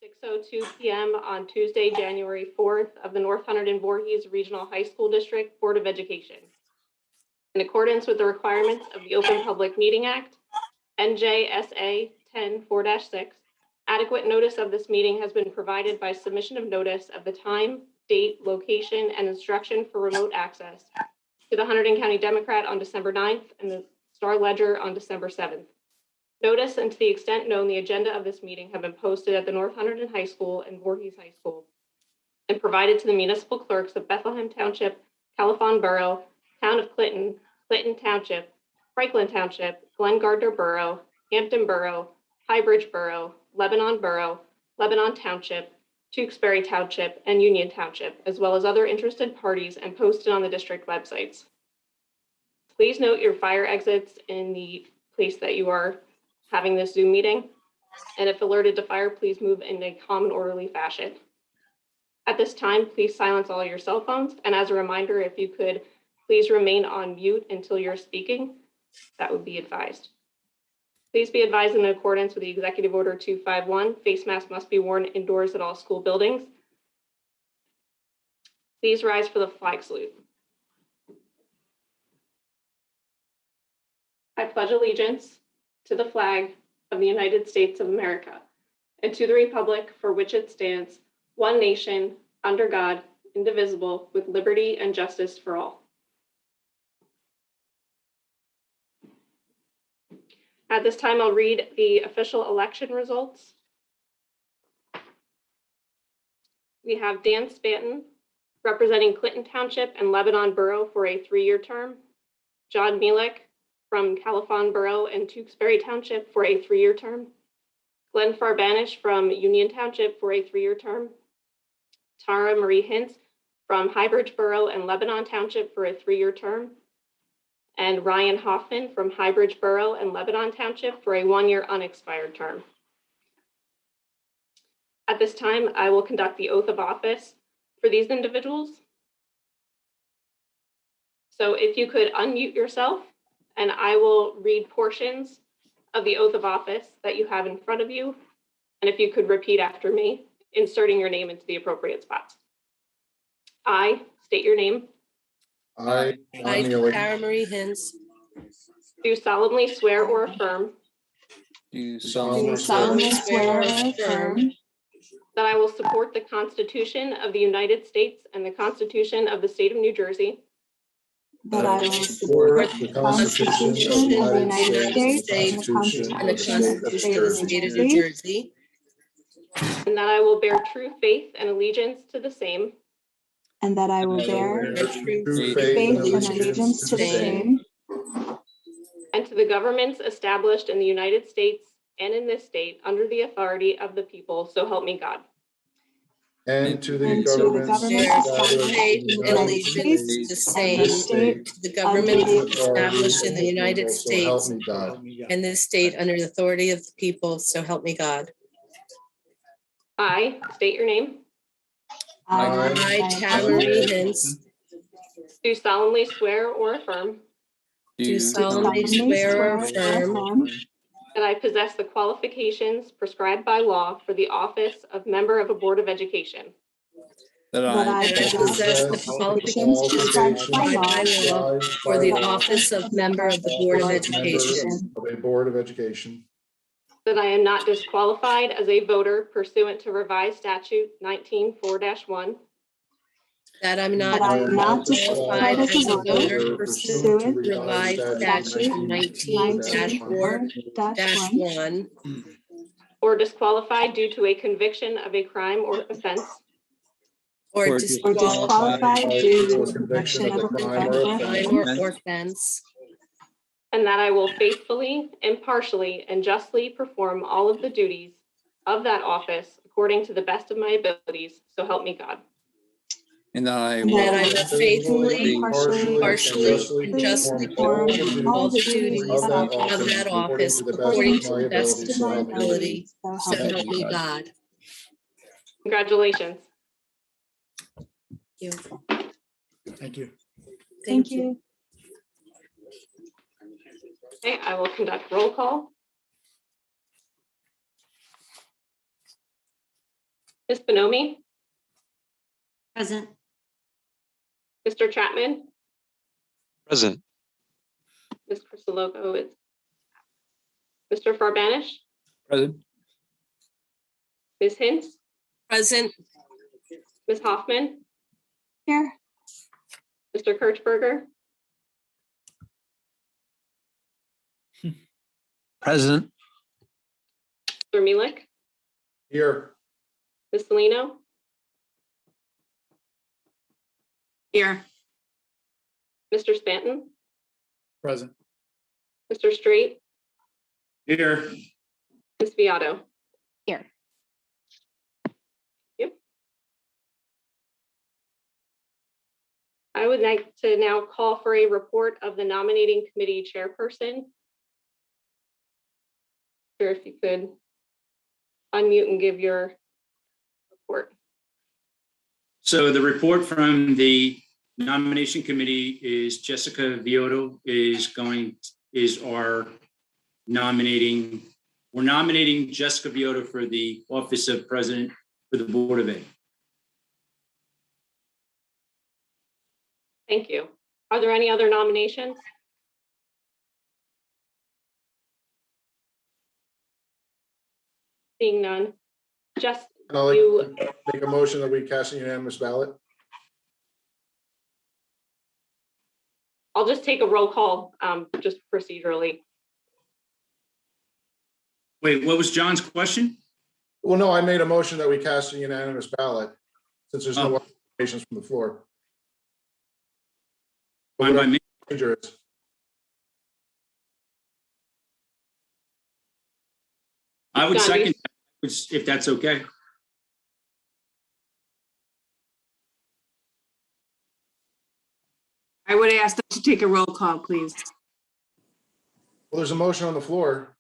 6:02 p.m. on Tuesday, January 4th of the North Hunterdon-Voorhees Regional High School District Board of Education. In accordance with the requirements of the Open Public Meeting Act, NJSA 10-4-6, adequate notice of this meeting has been provided by submission of notice of the time, date, location, and instruction for remote access to the Hunterdon County Democrat on December 9th and the Star-Ledger on December 7th. Notice and to the extent known, the agenda of this meeting have been posted at the North Hunterdon High School and Voorhees High School and provided to the municipal clerks of Bethlehem Township, Califon Borough, Town of Clinton, Clinton Township, Franklin Township, Glen Gardner Borough, Hampton Borough, Highbridge Borough, Lebanon Borough, Lebanon Township, Tewksbury Township, and Union Township, as well as other interested parties, and posted on the district websites. Please note your fire exits in the place that you are having this Zoom meeting, and if alerted to fire, please move in a calm and orderly fashion. At this time, please silence all your cell phones, and as a reminder, if you could please remain on mute until you're speaking, that would be advised. Please be advised in accordance with the Executive Order 251, face masks must be worn indoors at all school buildings. Please rise for the flag salute. I pledge allegiance to the flag of the United States of America and to the republic for which it stands, one nation, under God, indivisible, with liberty and justice for all. At this time, I'll read the official election results. We have Dan Spanton representing Clinton Township and Lebanon Borough for a 3-year term. John Mielek from Califon Borough and Tewksbury Township for a 3-year term. Glenn Farbanish from Union Township for a 3-year term. Tara Marie Hintz from Highbridge Borough and Lebanon Township for a 3-year term. And Ryan Hoffman from Highbridge Borough and Lebanon Township for a 1-year unexpired term. At this time, I will conduct the oath of office for these individuals. So if you could unmute yourself, and I will read portions of the oath of office that you have in front of you. And if you could repeat after me, inserting your name into the appropriate spots. I state your name. I, Tara Marie Hintz, Do solemnly swear or affirm do solemnly swear or affirm that I will support the Constitution of the United States and the Constitution of the State of New Jersey, that I will support the Constitution of the United States and the Constitution of the State of New Jersey, and that I will bear true faith and allegiance to the same, and that I will bear true faith and allegiance to the same, and to the governments established in the United States and in this state under the authority of the people, so help me God. And to the governments established faith in the and United allegiance States to the same, state to the government established in the United so help States me God. and this state under the authority of the people, so help me God. I state your name. I, Tara Marie Hintz, Do solemnly swear or affirm do solemnly swear or affirm that I possess the qualifications prescribed by law for the office of member of a Board of Education, that I possess the qualifications prescribed by law for the office of member of the Board of Education, Of a Board of Education, that I am not disqualified as a voter pursuant to revised statute 19-4-1, that I'm not disqualified as a voter pursuant to revised statute 19-4-1, or disqualified due to a conviction of a crime or offense, or disqualified due to the conviction of a crime or crime or offense, and that I will faithfully, impartially, and justly perform all of the duties of that office according to the best of my abilities, so help me God. And that I that I will will faithfully, impartially, and justly perform all the duties of that office according to the best of my ability, so help me God. Congratulations. Thank you. thank you. Thank you. Okay, I will conduct roll call. Ms. Bonomi, Present. Mr. Chapman, Present. Ms. Crisologo is Mr. Farbanish, Present. Ms. Hintz, Present. Ms. Hoffman, Here. Mr. Kirchberger, Present. Mr. Mealy, Here. Ms. Salino, Here. Mr. Spanton, Present. Mr. Straight, Here. Ms. Viato. Here. Yep. I would like to now call for a report of the nominating committee chairperson. Sure, if you could unmute and give your report. So the report from the nomination committee is Jessica Vioto is our nominating. We're nominating Jessica Vioto for the office of president for the Board of Ed. Thank you. Are there any other nominations? Seeing none. Just I'd like you, to make a motion that we cast a unanimous ballot. I'll just take a roll call, just procedurally. Wait, what was John's question? Well, no, I made a motion that we cast a unanimous ballot since there's no Oh. other nominations from the floor. Fine by me. Procedure is. I would John, second that, if that's okay. I would ask them to take a roll call, please. Well, there's a motion on the floor.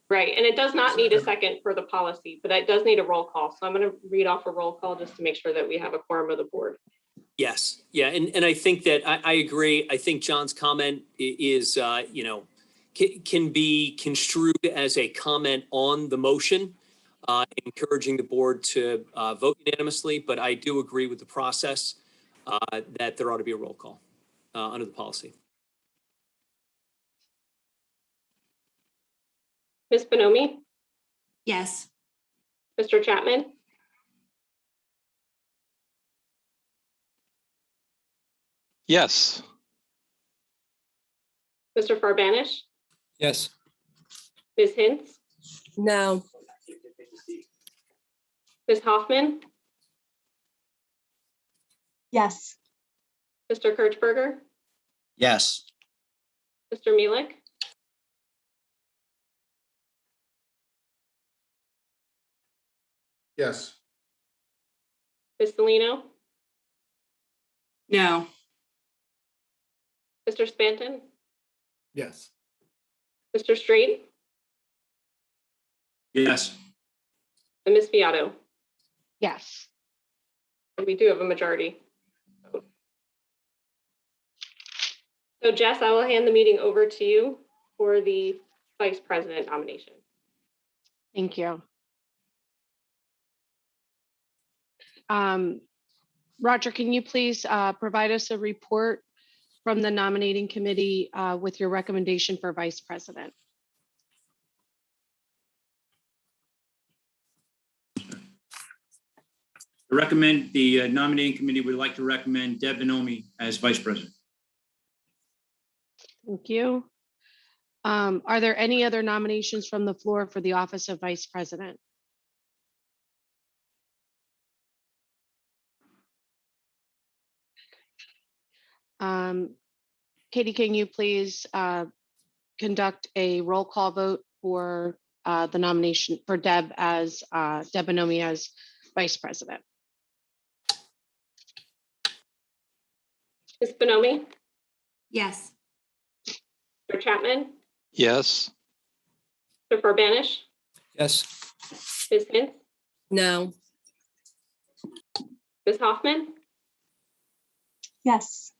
Right, and it does not need a second for the policy, but it does need a roll call. So I'm going to read off a roll call just to make sure that we have a quorum of the board. Yes, yeah, and I think that I agree. I think John's comment is, can be construed as a comment on the motion, encouraging the board to vote unanimously, but I do agree with the process that there ought to be a roll call under the policy. Ms. Bonomi, Yes. Mr. Chapman, Yes. Mr. Farbanish, Yes. Ms. Hintz, No. Ms. Hoffman, Yes. Mr. Kirchberger, Yes. Mr. Mealy, Yes. Ms. Salino, No. Mr. Spanton, Yes. Mr. Straight, Yes. and Ms. Viato. Yes. And we do have a majority. So Jess, I will hand the meeting over to you for the vice president nomination. Thank you. Roger, can you please provide us a report from the nominating committee with your recommendation for vice president? The nominating committee would like to recommend Deb Bonomi as vice president. Thank you. Are there any other nominations from the floor for the office of vice president? Katie, can you please conduct a roll call vote for the nomination for Deb Bonomi as vice president? Ms. Bonomi, Yes. Mr. Chapman, Yes. Mr. Farbanish, Yes. Ms. Hintz, No. Ms. Hoffman, Yes.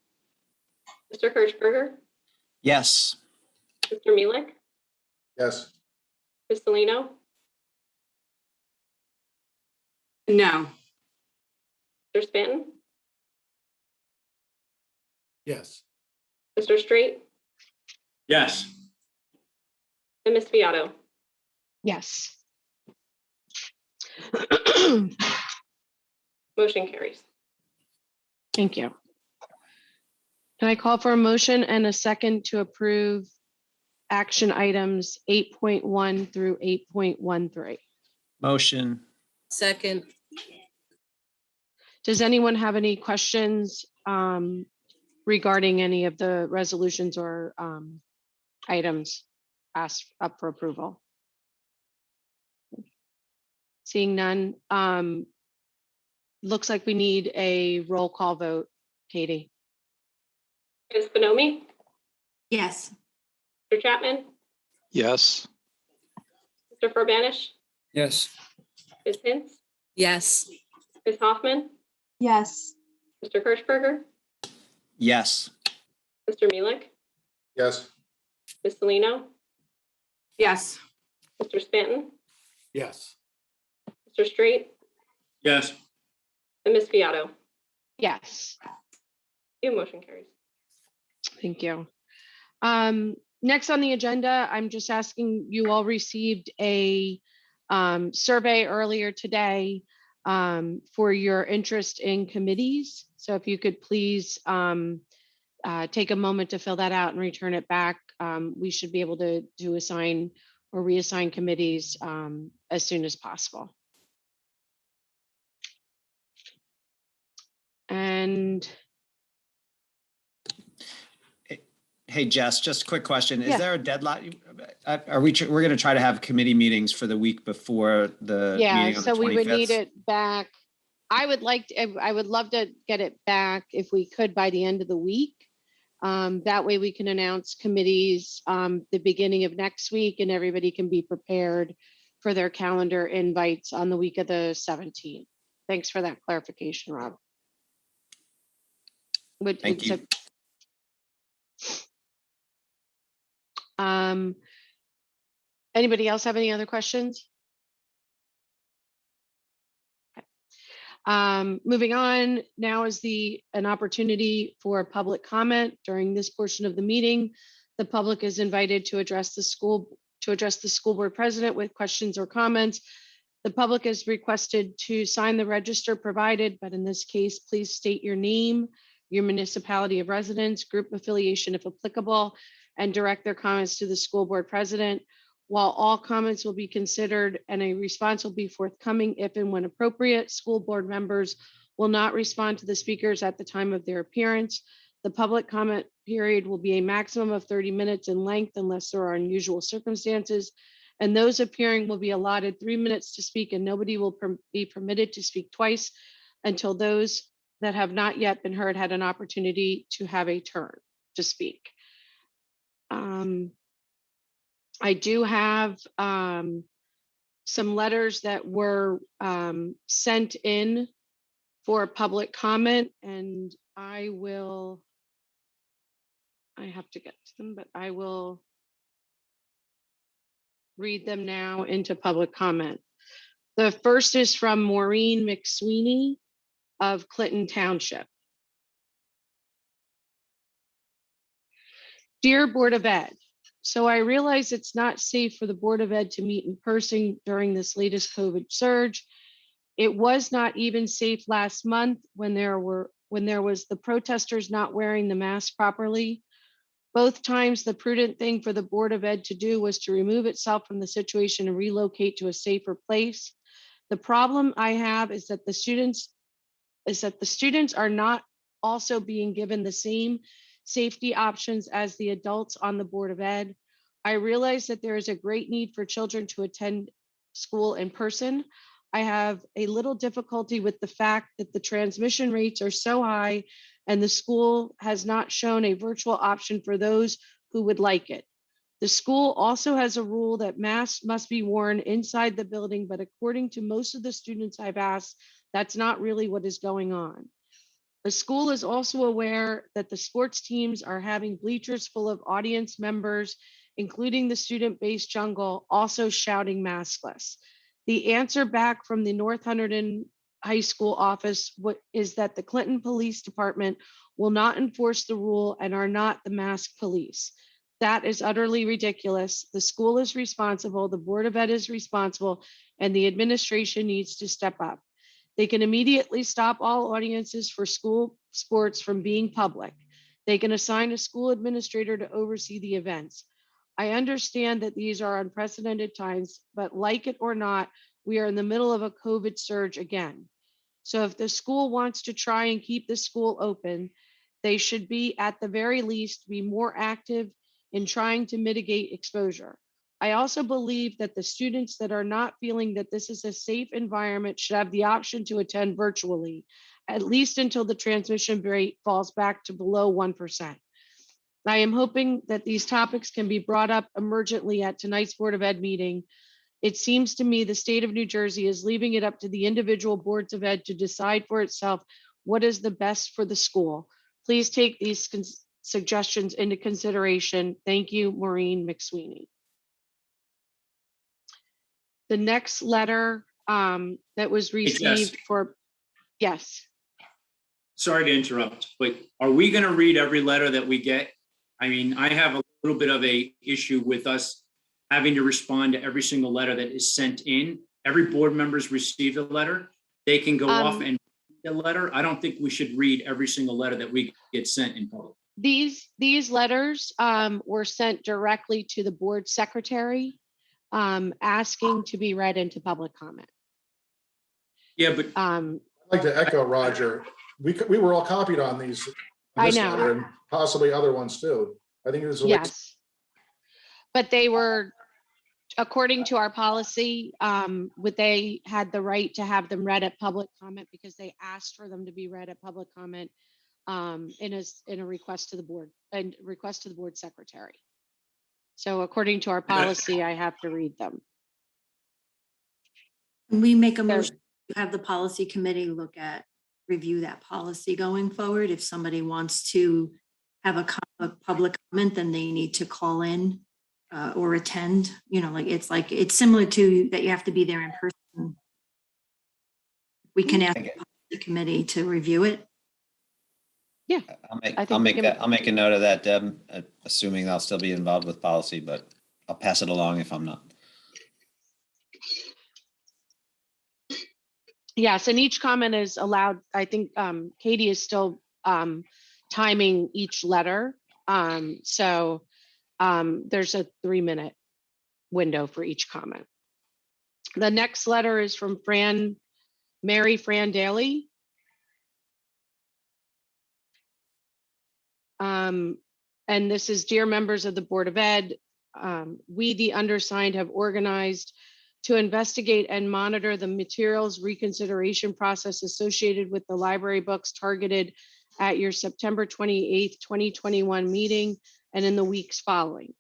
Mr. Kirchberger, Yes. Mr. Mealy, Yes. Ms. Salino, No. Mr. Stanton, Yes. Mr. Straight, Yes. and Ms. Beato. Yes. Motion carries. Thank you. Can I call for a motion and a second to approve action items 8.1 through 8.13? Motion. Second. Does anyone have any questions regarding any of the resolutions or items asked up for approval? Seeing none, looks like we need a roll call vote. Katie? Ms. Bonomi, Yes. Mr. Chapman, Yes. Mr. Urbanish, Yes. Ms. Hintz, Yes. Ms. Hoffman, Yes. Mr. Kirschberger, Yes. Mr. Muehlek, Yes. Ms. Salino, Yes. Mr. Stanton, Yes. Mr. Straight, Yes. and Ms. Beato. Yes. Your motion carries. Thank you. Next on the agenda, I'm just asking, you all received a survey earlier today for your interest in committees. So if you could please take a moment to fill that out and return it back. We should be able to assign or reassign committees as soon as possible. And Hey, Jess, just a quick question. Yeah. Is there a deadline? We're going to try to have committee meetings for the week before the yeah, meeting on the so we would need 25th? it back. I would love to get it back if we could by the end of the week. That way we can announce committees the beginning of next week and everybody can be prepared for their calendar invites on the week of the 17th. Thanks for that clarification, Rob. Thank you. Anybody else have any other questions? Moving on, now is an opportunity for public comment. During this portion of the meeting, the public is invited to address the school board president with questions or comments. The public is requested to sign the register provided, but in this case, please state your name, your municipality of residence, group affiliation if applicable, and direct their comments to the school board president. While all comments will be considered and a response will be forthcoming if and when appropriate, school board members will not respond to the speakers at the time of their appearance. The public comment period will be a maximum of 30 minutes in length unless there are unusual circumstances. And those appearing will be allotted 3 minutes to speak, and nobody will be permitted to speak twice until those that have not yet been heard had an opportunity to have a turn to speak. I do have some letters that were sent in for public comment, and I have to get to them, but I will read them now into public comment. The first is from Maureen McSweeney of Clinton Township. Dear Board of Ed, so I realize it's not safe for the Board of Ed to meet in person during this latest COVID surge. It was not even safe last month when there was the protesters not wearing the mask properly. Both times the prudent thing for the Board of Ed to do was to remove itself from the situation and relocate to a safer place. The problem I have is that the students are not also being given the same safety options as the adults on the Board of Ed. I realize that there is a great need for children to attend school in person. I have a little difficulty with the fact that the transmission rates are so high and the school has not shown a virtual option for those who would like it. The school also has a rule that masks must be worn inside the building, but according to most of the students I've asked, that's not really what is going on. The school is also aware that the sports teams are having bleachers full of audience members, including the student-based jungle, also shouting maskless. The answer back from the North Hunterdon High School office is that the Clinton Police Department will not enforce the rule and are not the mask police. That is utterly ridiculous. The school is responsible, the Board of Ed is responsible, and the administration needs to step up. They can immediately stop all audiences for school sports from being public. They can assign a school administrator to oversee the events. I understand that these are unprecedented times, but like it or not, we are in the middle of a COVID surge again. So if the school wants to try and keep the school open, they should be, at the very least, be more active in trying to mitigate exposure. I also believe that the students that are not feeling that this is a safe environment should have the option to attend virtually, at least until the transmission rate falls back to below 1%. I am hoping that these topics can be brought up emergently at tonight's Board of Ed meeting. It seems to me the state of New Jersey is leaving it up to the individual boards of ed to decide for itself what is the best for the school. Please take these suggestions into consideration. Thank you, Maureen McSweeney. The next letter that was received for, yes. Sorry to interrupt, but are we going to read every letter that we get? I mean, I have a little bit of a issue with us having to respond to every single letter that is sent in. Every board member's received a letter. They can go off and read a letter. I don't think we should read every single letter that we get sent in public. These letters were sent directly to the board secretary, asking to be read into public comment. Yeah, but I'd like to echo Roger. We were all copied on these. I know. Letter, and possibly other ones too. I think it was yes, but they were, according to our policy, they had the right to have them read at public comment because they asked for them to be read at public comment in a request to the board and request to the board secretary. So according to our policy, I have to read them. We make a motion to have the policy committee review that policy going forward. If somebody wants to have a public comment, then they need to call in or attend. You know, it's similar to that you have to be there in person. We can ask the policy committee to review it. Yeah, I'll make a note of that, Deb, assuming I'll still be involved with policy, but I'll pass it along if I'm not. Yes, and each comment is allowed. I think Katie is still timing each letter. So there's a 3-minute window for each comment. The next letter is from Mary Fran Daly. And this is, dear members of the Board of Ed, we, the undersigned, have organized to investigate and monitor the materials reconsideration process associated with the library books targeted at your September 28th, 2021 meeting and in the weeks following.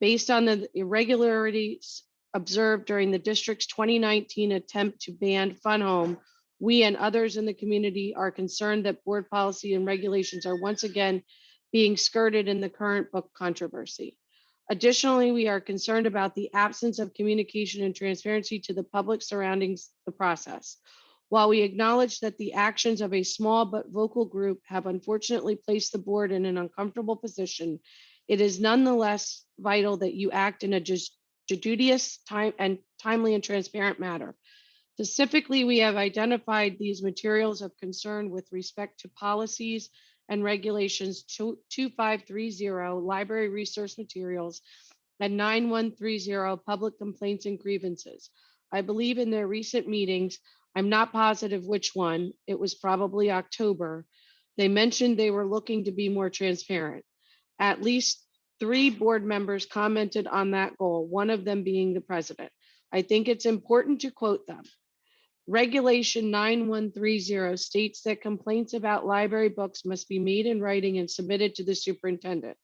Based on the irregularities observed during the district's 2019 attempt to ban Fun Home, we and others in the community are concerned that board policy and regulations are once again being skirted in the current book controversy. Additionally, we are concerned about the absence of communication and transparency to the public surrounding the process. While we acknowledge that the actions of a small but vocal group have unfortunately placed the board in an uncomfortable position, it is nonetheless vital that you act in a judicious, timely and transparent manner. Specifically, we have identified these materials of concern with respect to policies and regulations 2530 library resource materials and 9130 public complaints and grievances. I believe in their recent meetings, I'm not positive which one, it was probably October, they mentioned they were looking to be more transparent. At least 3 board members commented on that goal, one of them being the president. I think it's important to quote them. Regulation 9130 states that complaints about library books must be made in writing and submitted to the superintendent.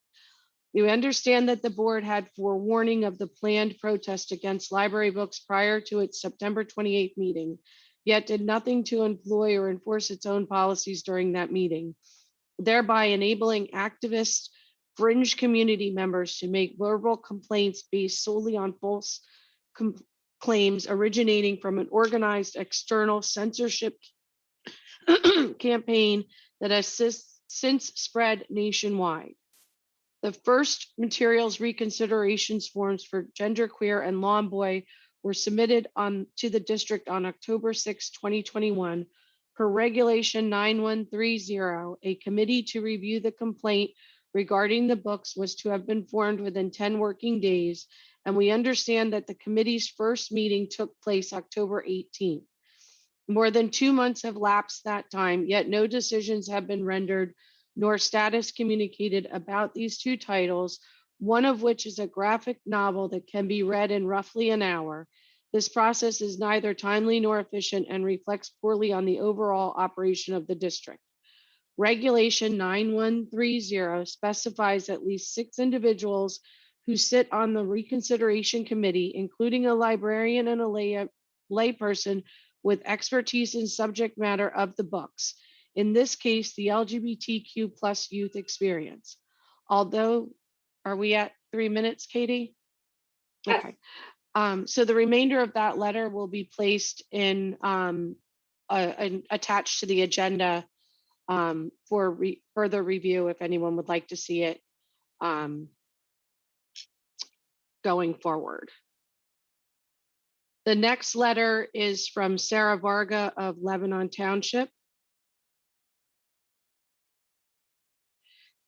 You understand that the board had forewarning of the planned protest against library books prior to its September 28th meeting, yet did nothing to employ or enforce its own policies during that meeting, thereby enabling activists, fringe community members to make verbal complaints based solely on false claims originating from an organized external censorship campaign that has since spread nationwide. The first materials reconsiderations forms for genderqueer and lawn boy were submitted to the district on October 6, 2021. Per Regulation 9130, a committee to review the complaint regarding the books was to have been formed within 10 working days, and we understand that the committee's first meeting took place October 18th. More than 2 months have lapsed that time, yet no decisions have been rendered nor status communicated about these two titles, one of which is a graphic novel that can be read in roughly an hour. This process is neither timely nor efficient and reflects poorly on the overall operation of the district. Regulation 9130 specifies at least 6 individuals who sit on the reconsideration committee, including a librarian and a layperson with expertise in subject matter of the books. In this case, the LGBTQ plus youth experience. Although, are we at 3 minutes, Katie? Yes. Okay. So the remainder of that letter will be placed in attached to the agenda for further review if anyone would like to see it going forward. The next letter is from Sarah Varga of Lebanon Township.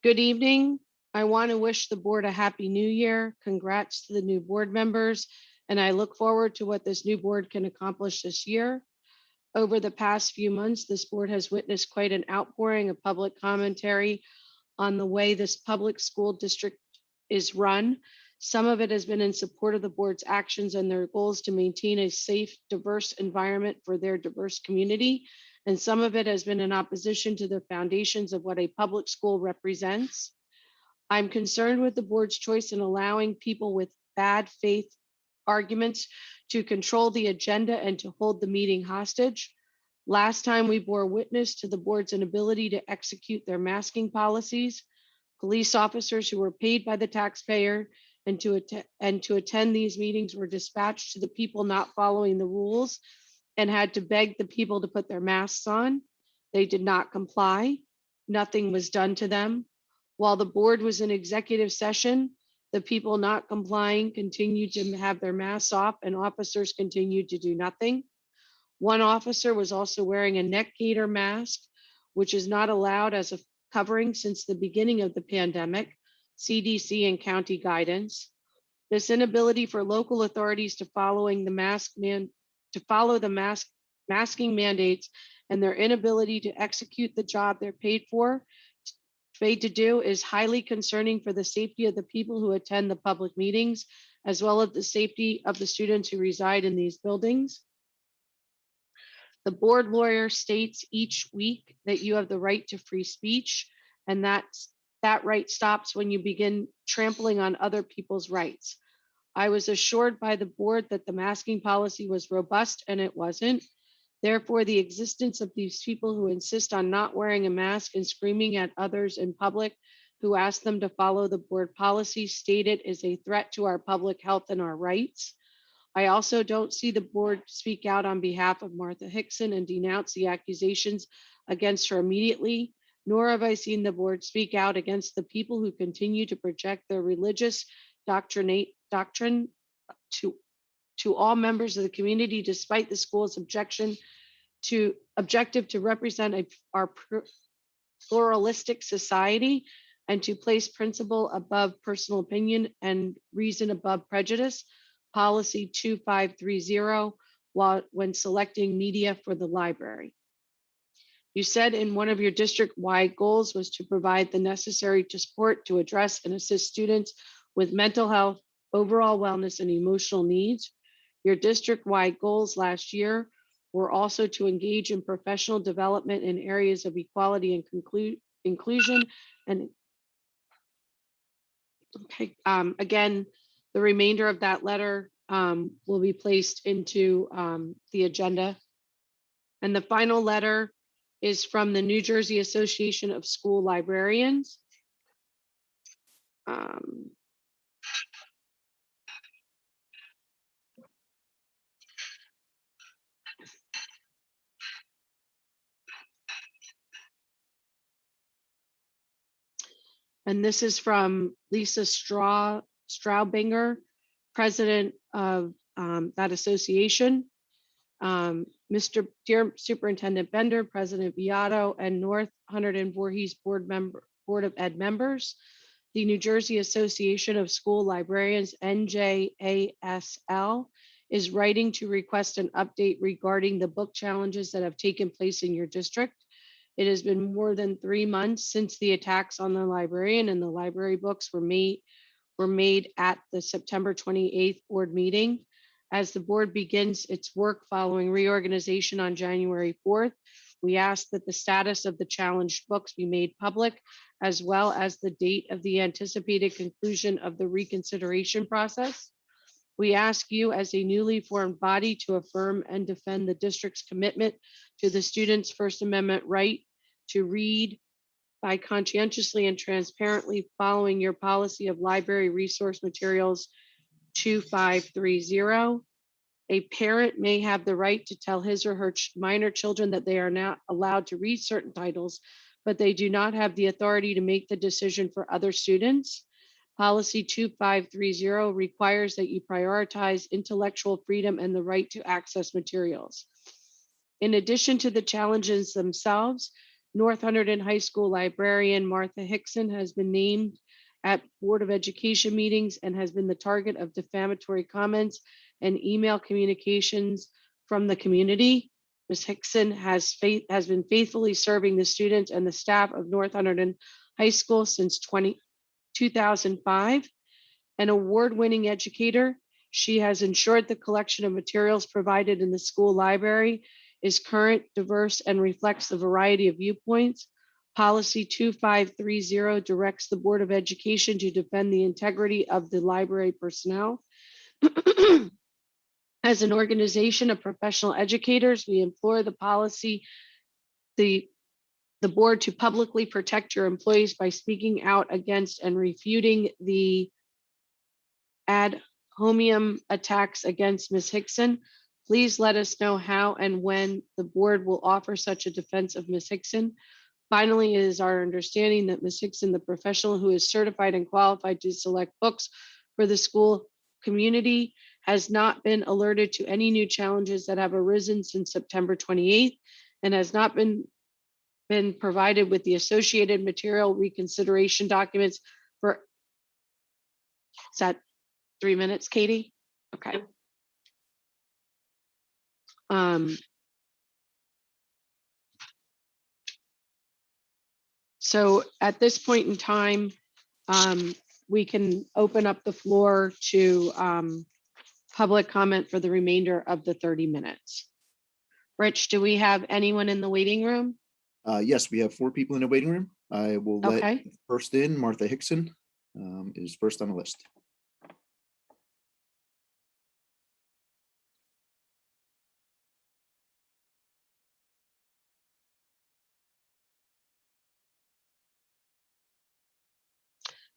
Good evening. I want to wish the board a happy new year. Congrats to the new board members, and I look forward to what this new board can accomplish this year. Over the past few months, this board has witnessed quite an outpouring of public commentary on the way this public school district is run. Some of it has been in support of the board's actions and their goals to maintain a safe, diverse environment for their diverse community. And some of it has been in opposition to the foundations of what a public school represents. I'm concerned with the board's choice in allowing people with bad faith arguments to control the agenda and to hold the meeting hostage. Last time we bore witness to the board's inability to execute their masking policies. Police officers who were paid by the taxpayer and to attend these meetings were dispatched to the people not following the rules and had to beg the people to put their masks on. They did not comply. Nothing was done to them. While the board was in executive session, the people not complying continued to have their masks off and officers continued to do nothing. One officer was also wearing a neck gaiter mask, which is not allowed as a covering since the beginning of the pandemic, CDC and county guidance. This inability for local authorities to follow the masking mandates and their inability to execute the job they're paid to do is highly concerning for the safety of the people who attend the public meetings, as well as the safety of the students who reside in these buildings. The board lawyer states each week that you have the right to free speech, and that right stops when you begin trampling on other people's rights. I was assured by the board that the masking policy was robust, and it wasn't. Therefore, the existence of these people who insist on not wearing a mask and screaming at others in public who ask them to follow the board policy stated is a threat to our public health and our rights. I also don't see the board speak out on behalf of Martha Hickson and denounce the accusations against her immediately, nor have I seen the board speak out against the people who continue to project their religious doctrine to all members of the community, despite the school's objective to represent our pluralistic society and to place principle above personal opinion and reason above prejudice. Policy 2530 when selecting media for the library. You said in one of your district-wide goals was to provide the necessary support to address and assist students with mental health, overall wellness, and emotional needs. Your district-wide goals last year were also to engage in professional development in areas of equality and inclusion. And again, the remainder of that letter will be placed into the agenda. And the final letter is from the New Jersey Association of School Librarians. And this is from Lisa Straubinger, president of that association. Dear Superintendent Bender, President Beato, and North Hunterdon-Voorhees Board of Ed members. The New Jersey Association of School Librarians, NJASL, is writing to request an update regarding the book challenges that have taken place in your district. It has been more than 3 months since the attacks on the librarian, and the library books were made at the September 28th board meeting. As the board begins its work following reorganization on January 4th, we ask that the status of the challenged books be made public, as well as the date of the anticipated conclusion of the reconsideration process. We ask you as a newly formed body to affirm and defend the district's commitment to the student's First Amendment right to read by conscientiously and transparently following your policy of library resource materials 2530. A parent may have the right to tell his or her minor children that they are not allowed to read certain titles, but they do not have the authority to make the decision for other students. Policy 2530 requires that you prioritize intellectual freedom and the right to access materials. In addition to the challenges themselves, North Hunterdon High School librarian Martha Hickson has been named at Board of Education meetings and has been the target of defamatory comments and email communications from the community. Ms. Hickson has been faithfully serving the students and the staff of North Hunterdon High School since 2005. An award-winning educator, she has ensured the collection of materials provided in the school library is current, diverse, and reflects the variety of viewpoints. Policy 2530 directs the Board of Education to defend the integrity of the library personnel. As an organization of professional educators, we implore the board to publicly protect your employees by speaking out against and refuting the ad hominem attacks against Ms. Hickson. Please let us know how and when the board will offer such a defense of Ms. Hickson. Finally, it is our understanding that Ms. Hickson, the professional who is certified and qualified to select books for the school community, has not been alerted to any new challenges that have arisen since September 28th and has not been provided with the associated material reconsideration documents for, is that 3 minutes, Katie? Okay. So at this point in time, we can open up the floor to public comment for the remainder of the 30 minutes. Rich, do we have anyone in the waiting room? Yes, we have 4 people in the waiting room. I will let Okay. first in. Martha Hickson is first on the list.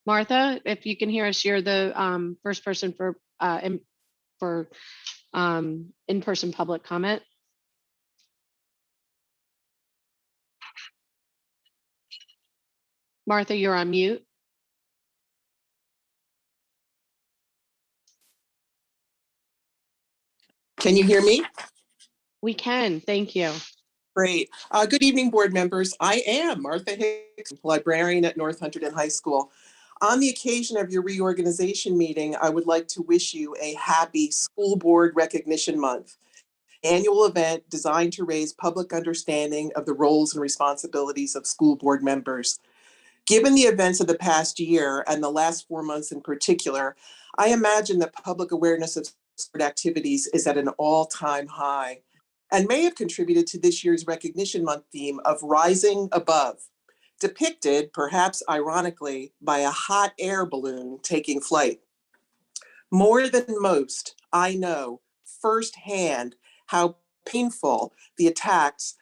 Martha, if you can hear us, you're the first person for in-person public comment. Martha, you're on mute. Can you hear me? We can, thank you. Great. Good evening, board members. I am Martha Hicks, librarian at North Hunterdon High School. On the occasion of your reorganization meeting, I would like to wish you a happy School Board Recognition Month, annual event designed to raise public understanding of the roles and responsibilities of school board members. Given the events of the past year and the last 4 months in particular, I imagine that public awareness of sport activities is at an all-time high and may have contributed to this year's Recognition Month theme of Rising Above, depicted, perhaps ironically, by a hot air balloon taking flight. More than most, I know firsthand how painful the attacks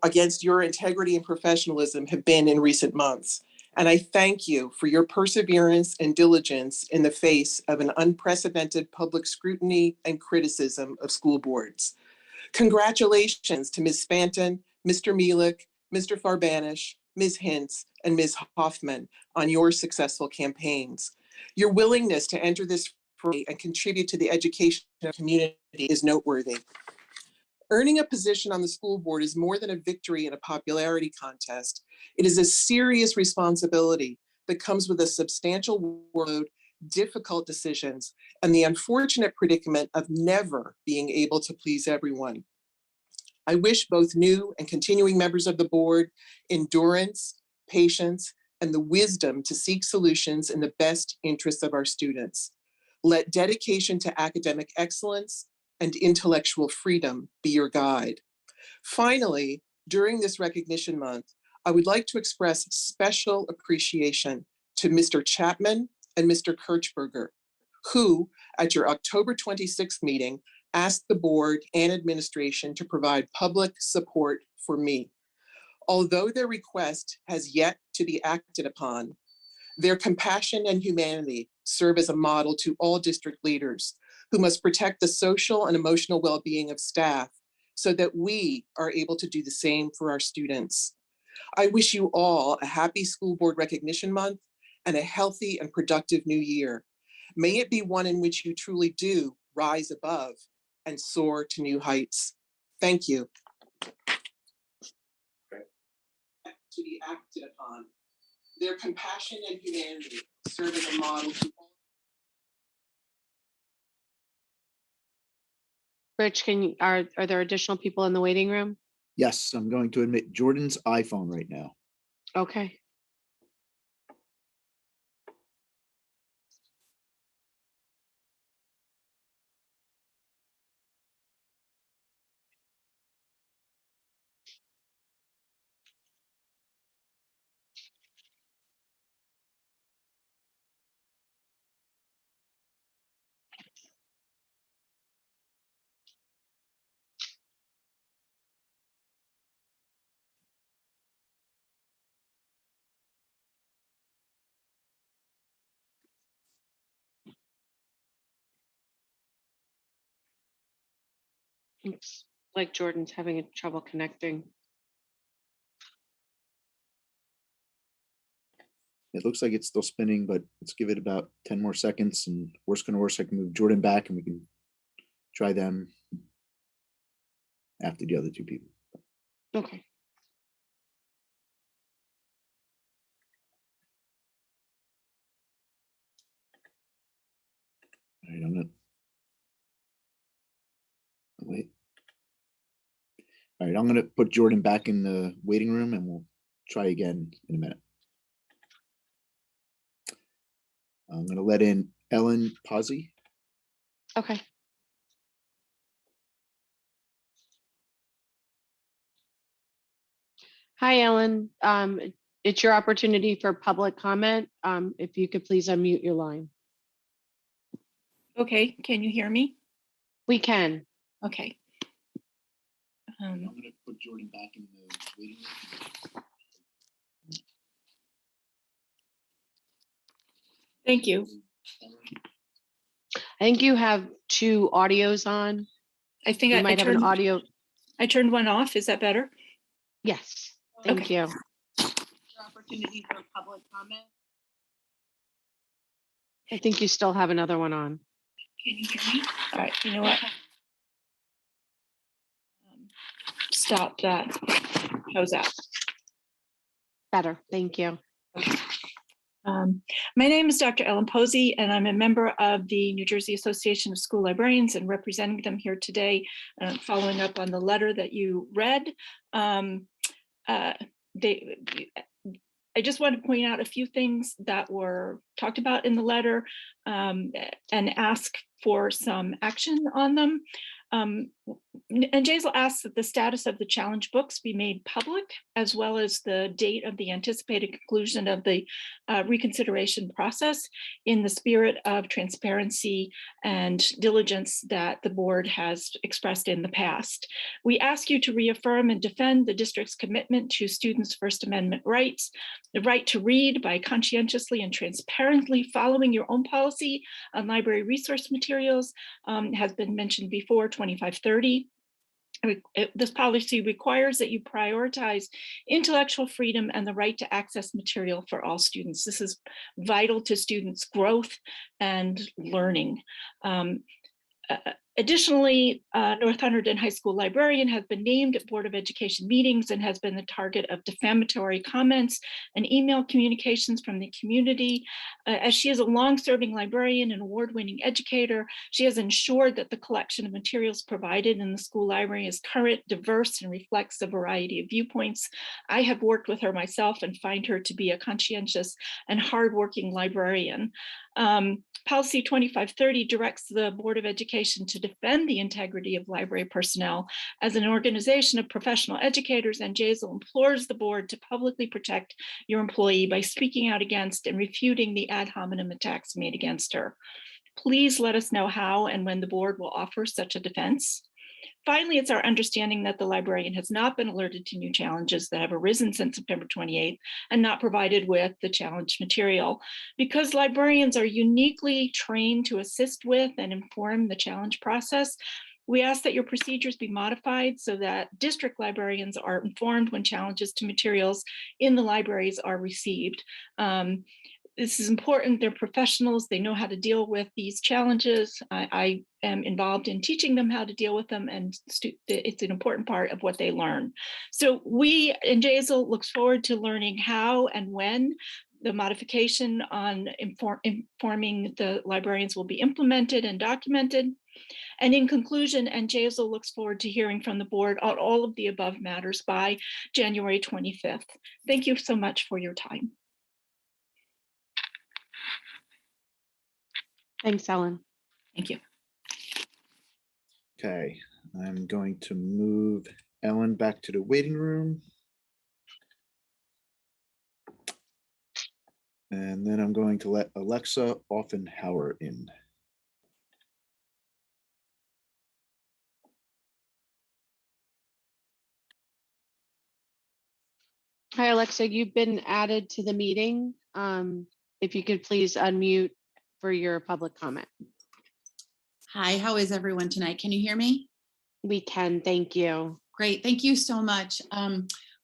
against your integrity and professionalism have been in recent months. And I thank you for your perseverance and diligence in the face of an unprecedented public scrutiny and criticism of school boards. Congratulations to Ms. Spanton, Mr. Mielek, Mr. Farbanish, Ms. Hintz, and Ms. Hoffman on your successful campaigns. Your willingness to enter this fray and contribute to the education of the community is noteworthy. Earning a position on the school board is more than a victory in a popularity contest. It is a serious responsibility that comes with a substantial workload, difficult decisions, and the unfortunate predicament of never being able to please everyone. I wish both new and continuing members of the board endurance, patience, and the wisdom to seek solutions in the best interests of our students. Let dedication to academic excellence and intellectual freedom be your guide. Finally, during this recognition month, I would like to express special appreciation to Mr. Chapman and Mr. Kirchberger, who, at your October 26th meeting, asked the board and administration to provide public support for me. Although their request has yet to be acted upon, their compassion and humanity serve as a model to all district leaders who must protect the social and emotional well-being of staff so that we are able to do the same for our students. I wish you all a happy School Board Recognition Month and a healthy and productive new year. May it be one in which you truly do rise above and soar to new heights. Thank you. To be acted upon. Their compassion and humanity serve as a model to all. Rich, are there additional people in the waiting room? Yes, I'm going to admit Jordan's iPhone right now. Okay. Looks like Jordan's having trouble connecting. It looks like it's still spinning, but let's give it about 10 more seconds, and worst come to worst, I can move Jordan back and we can try them after the other two people. Okay. All right, I'm gonna wait. All right, I'm gonna put Jordan back in the waiting room and we'll try again in a minute. I'm gonna let in Ellen Pazzi. Okay. Hi, Ellen. It's your opportunity for public comment. If you could please unmute your line. Okay, can you hear me? We can. Okay. I'm gonna put Jordan back in the waiting room. Thank you. I think you have two audios on. I think You I might have an turned, audio. I turned one off. Is that better? Yes. Thank you. Your opportunity for public comment. I think you still have another one on. Can you hear me? All right, you know what? Stop that. How's that? Better. Thank you. My name is Dr. Ellen Posey, and I'm a member of the New Jersey Association of School Librarians and representing them here today, following up on the letter that you read. I just want to point out a few things that were talked about in the letter and ask for some action on them. And Jaisal asks that the status of the challenge books be made public, as well as the date of the anticipated conclusion of the reconsideration process in the spirit of transparency and diligence that the board has expressed in the past. We ask you to reaffirm and defend the district's commitment to students' First Amendment rights, the right to read by conscientiously and transparently following your own policy on library resource materials has been mentioned before, 2530. this policy requires that you prioritize intellectual freedom and the right to access material for all students. This is vital to students' growth and learning. Additionally, North Hunterdon High School librarian has been named at Board of Education meetings and has been the target of defamatory comments and email communications from the community. As she is a long-serving librarian and award-winning educator, she has ensured that the collection of materials provided in the school library is current, diverse, and reflects a variety of viewpoints. I have worked with her myself and find her to be a conscientious and hardworking librarian. Policy 2530 directs the Board of Education to defend the integrity of library personnel. As an organization of professional educators, NJSL implores the board to publicly protect your employee by speaking out against and refuting the ad hominem attacks made against her. Please let us know how and when the board will offer such a defense. Finally, it's our understanding that the librarian has not been alerted to new challenges that have arisen since September 28th and not provided with the challenge material. Because librarians are uniquely trained to assist with and inform the challenge process, we ask that your procedures be modified so that district librarians are informed when challenges to materials in the libraries are received. This is important. They're professionals. They know how to deal with these challenges. I am involved in teaching them how to deal with them, and it's an important part of what they learn. So we in NJSL looks forward to learning how and when the modification on informing the librarians will be implemented and documented. And in conclusion, NJSL looks forward to hearing from the board on all of the above matters by January 25th. Thank you so much for your time. Thanks, Ellen. Thank you. Okay, I'm going to move Ellen back to the waiting room. And then I'm going to let Alexa Offenhauer in. Hi, Alexa, you've been added to the meeting. If you could please unmute for your public comment. Hi, how is everyone tonight? Can you hear me? We can, thank you. Great, thank you so much.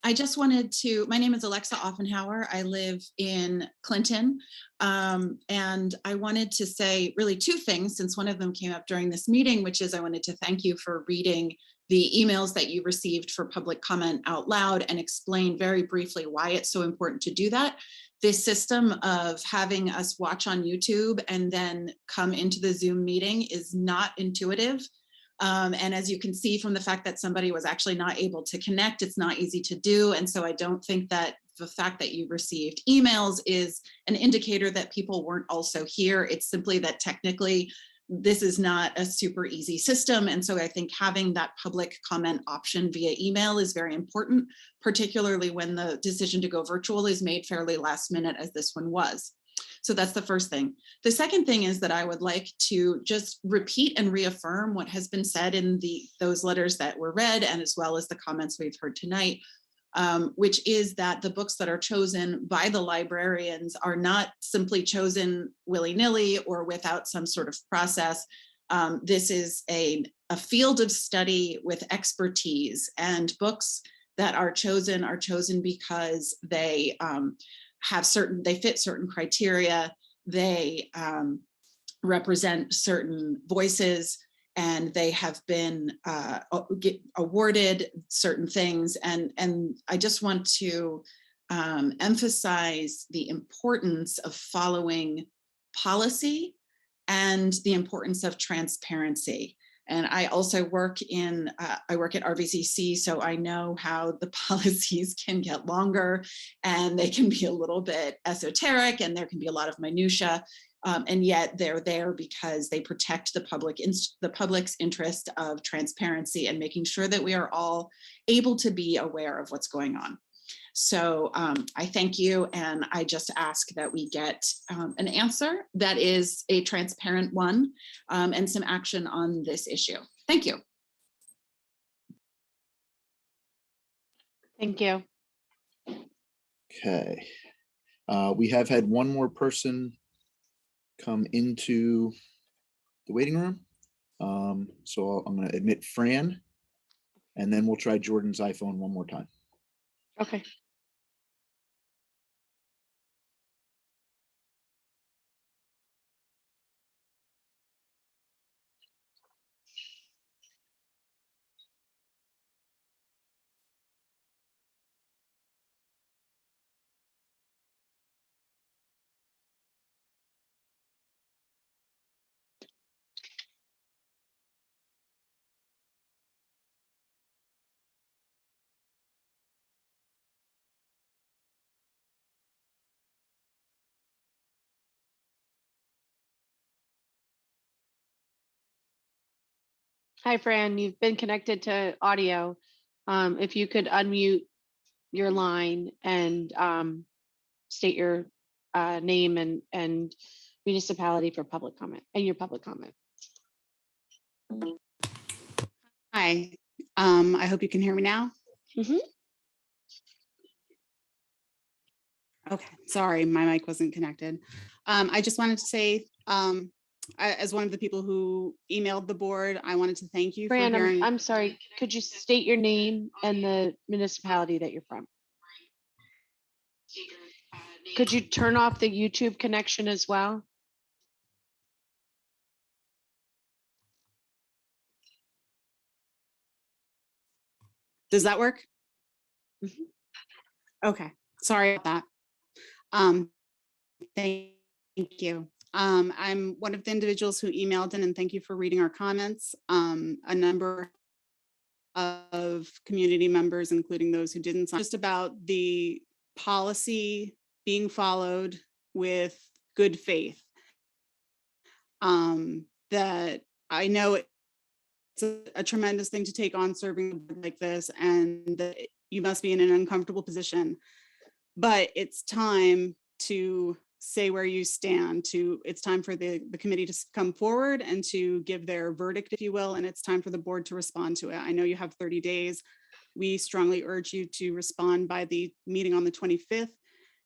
I just wanted to, my name is Alexa Offenhauer. I live in Clinton. And I wanted to say really two things, since one of them came up during this meeting, which is I wanted to thank you for reading the emails that you received for public comment out loud and explain very briefly why it's so important to do that. This system of having us watch on YouTube and then come into the Zoom meeting is not intuitive. And as you can see from the fact that somebody was actually not able to connect, it's not easy to do. And so I don't think that the fact that you received emails is an indicator that people weren't also here. It's simply that technically this is not a super easy system. And so I think having that public comment option via email is very important, particularly when the decision to go virtual is made fairly last minute, as this one was. So that's the first thing. The second thing is that I would like to just repeat and reaffirm what has been said in those letters that were read, and as well as the comments we've heard tonight, which is that the books that are chosen by the librarians are not simply chosen willy-nilly or without some sort of process. This is a field of study with expertise, and books that are chosen because they they fit certain criteria, they represent certain voices, and they have been awarded certain things. And I just want to emphasize the importance of following policy and the importance of transparency. And I also work at RVCC, so I know how the policies can get longer and they can be a little bit esoteric and there can be a lot of minutia. And yet they're there because they protect the public's interest of transparency and making sure that we are all able to be aware of what's going on. So I thank you, and I just ask that we get an answer that is a transparent one and some action on this issue. Thank you. Thank you. Okay. We have had one more person come into the waiting room. So I'm going to admit Fran, And then we'll try Jordan's iPhone one more time. Okay. Hi, Fran. You've been connected to audio. If you could unmute your line and state your name and municipality for public comment and your public comment. Hi, I hope you can hear me now. Mhm. Okay, sorry, my mic wasn't connected. I just wanted to say, as one of the people who emailed the board, I wanted to thank you for Fran, hearing. I'm sorry. Could you state your name and the municipality that you're from? Could you turn off the YouTube connection as well? Does that work? Mhm. Okay, sorry about that. Thank you. I'm one of the individuals who emailed in, and thank you for reading our comments. A number of community members, including those who didn't, just about the policy being followed with good faith. That I know it's a tremendous thing to take on serving a board like this, and that you must be in an uncomfortable position, but it's time to say where you stand. It's time for the committee to come forward and to give their verdict, if you will, and it's time for the board to respond to it. I know you have 30 days. We strongly urge you to respond by the meeting on the 25th,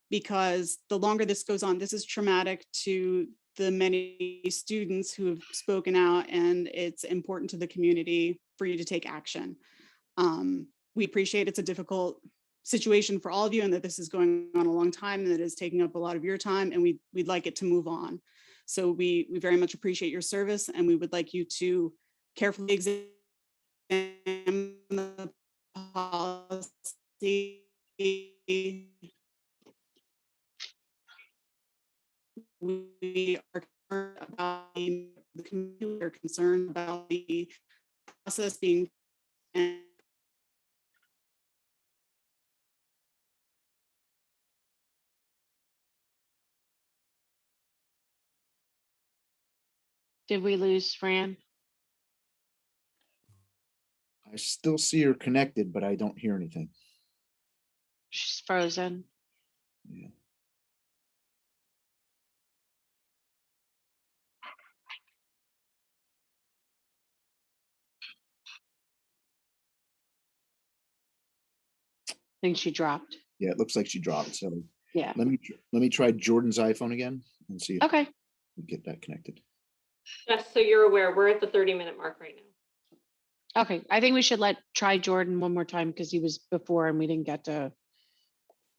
because the longer this goes on, this is traumatic to the many students who have spoken out, and it's important to the community for you to take action. We appreciate it's a difficult situation for all of you, and that this is going on a long time, and that is taking up a lot of your time, and we'd like it to move on. So we very much appreciate your service, and we would like you to carefully examine the policy. We are concerned about the community, we are concerned about the process being. Did we lose Fran? I still see her connected, but I don't hear anything. She's frozen. Yeah. I think she dropped. Yeah, it looks like she dropped. So Yeah. let me try Jordan's iPhone again and see if Okay. we get that connected. Just so you're aware, we're at the 30-minute mark right now. Okay. I think we should try Jordan one more time because he was before and we didn't get to,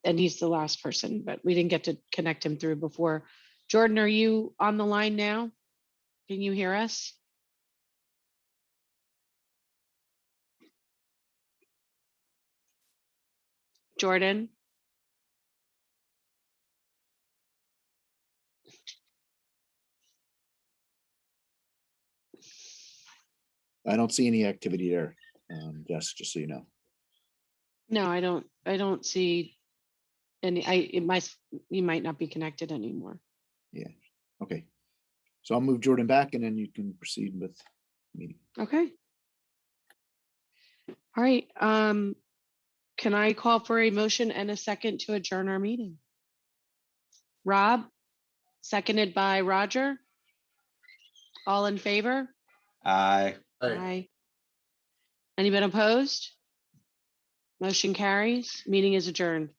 and he's the last person, but we didn't get to connect him through before. Jordan, are you on the line now? Can you hear us? Jordan? I don't see any activity there. Jess, just so you know. No, I don't see any. You might not be connected anymore. Yeah. Okay. So I'll move Jordan back and then you can proceed with the meeting. Okay. All right. Can I call for a motion and a second to adjourn our meeting? Rob, seconded by Roger. All in favor? Aye. Aye. Anyone opposed? Motion carries. Meeting is adjourned.